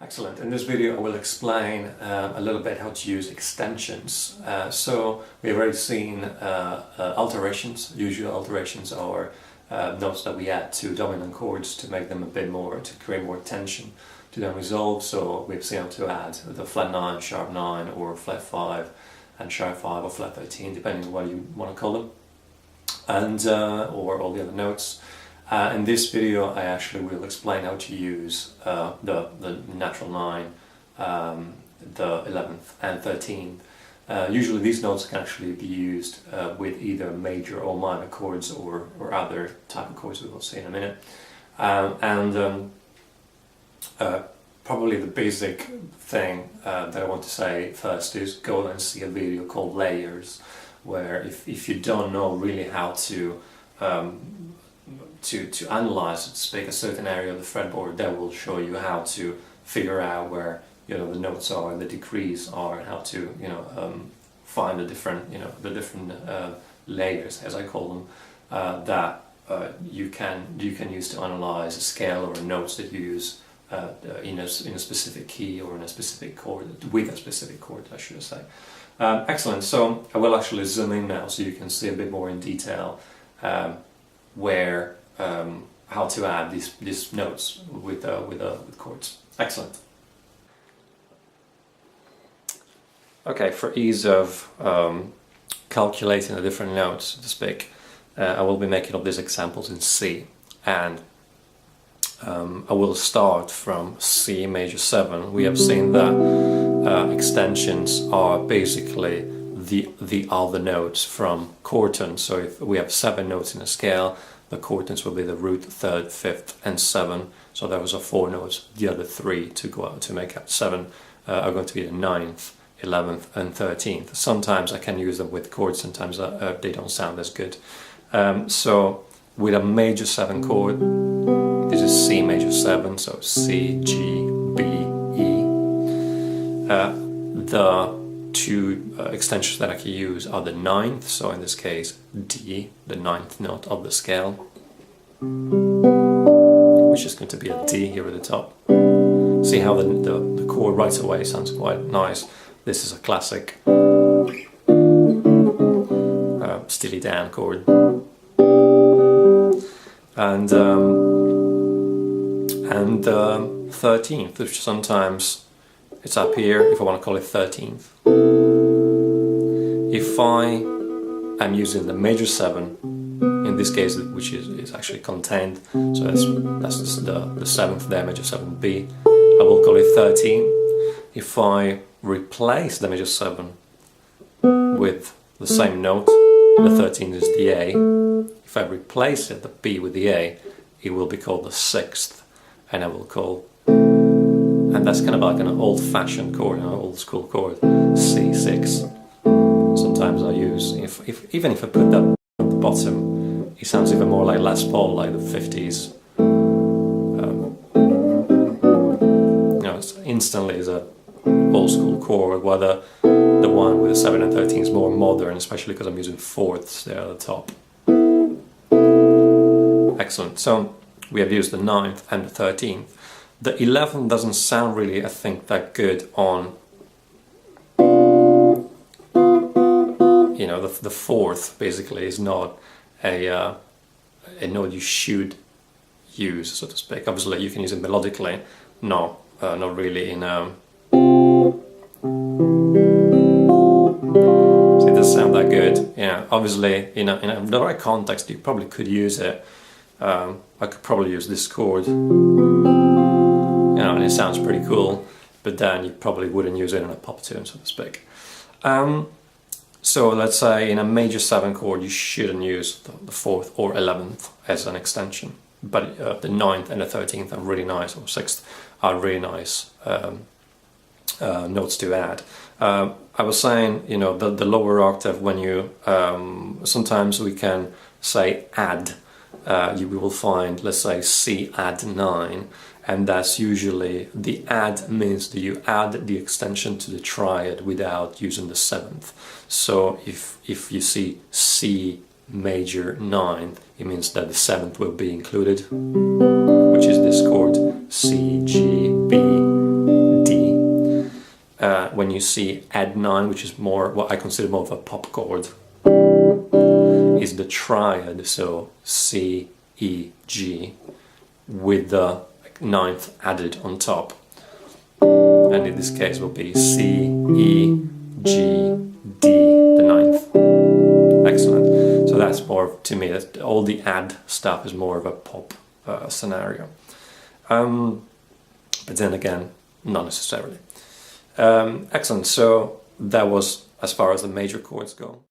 Excellent. In this video I will explain a little bit how to use extensions. So we've already seen alterations. Usual alterations are notes that we add to dominant chords to make them a bit more, to create more tension to them resolve. So we've seen how to add the flat 9, sharp 9, or flat 5 and sharp 5 or flat 13, depending on what you want to call them, and or all the other notes. In this video I actually will explain how to use the natural 9, the 11th and 13th. Usually these notes can actually be used with either major or minor chords or other type of chords we will see in a minute. Probably the basic thing that I want to say first is go and see a video called Layers, where if you don't know really how to analyze, so to speak, a certain area of the fretboard, that will show you how to figure out where the notes are and the degrees are, and how to find the different layers, as I call them, that you can use to analyze a scale or notes that you use in a specific key or in a specific chord, with a specific chord, I should say. Excellent. So I will actually zoom in now so you can see a bit more in detail how to add these notes with chords. Excellent. Okay, for ease of calculating the different notes, so to speak, I will be making up these examples in C, and I will start from C major 7. We have seen that extensions are basically the other notes from chord tones. So if we have 7 notes in a scale, the chord tones will be the root, 3rd, 5th and 7. So those are 4 notes. The other 3 to go out to make up 7 are going to be the 9th, 11th and 13th. Sometimes I can use them with chords, sometimes they don't sound as good. So with a major 7 chord, this is C major 7, so C, G, B, E. The two extensions that I can use are the 9th, so in this case D, the 9th note of the scale, which is going to be a D here at the top. See how the chord right away sounds quite nice. This is a classic Steely Dan chord. And 13th, which sometimes it's up here, if I want to call it 13th. If I am using the major 7, in this case, which is actually contained, so that's the 7th there, major 7B, I will call it 13. If I replace the major 7 with the same note, the 13th is the A. If I replace the B with the A, it will be called the 6th, and I will call, and that's kind of like an old-fashioned chord, an old-school chord, C6. Sometimes I use, even if I put that at the bottom, it sounds even more like Les Paul, like the 50s. Instantly is a old-school chord, whether the one with the 7 and 13 is more modern, especially because I'm using 4ths there at the top. Excellent. So we have used the 9th and the 13th. The 11th doesn't sound really, I think, that good on, the 4th basically is not a note you should use, so to speak. Obviously you can use it melodically, not really in so it doesn't sound that good. Obviously in the right context you probably could use it. I could probably use this chord, and it sounds pretty cool, but then you probably wouldn't use it in a pop tune, so to speak. So let's say in a major 7 chord you shouldn't use the 4th or 11th as an extension, but the 9th and the 13th are really nice, or 6th are really nice notes to add. I was saying, the lower octave, when you sometimes we can say add. You will find, let's say, C add 9, and that's usually, the add means that you add the extension to the triad without using the 7th. So if you see C major 9, it means that the 7th will be included, which is this chord C, G, B, you see add 9, which is more what I consider more of a pop chord, is the triad, so C, E, G, with the ninth added on top. And in this case will be C, E, G, D, the ninth. Excellent. So that's more, to me, that all the add stuff is more of a pop scenario. But then again, not necessarily. Excellent. So that was as far as the major chords go.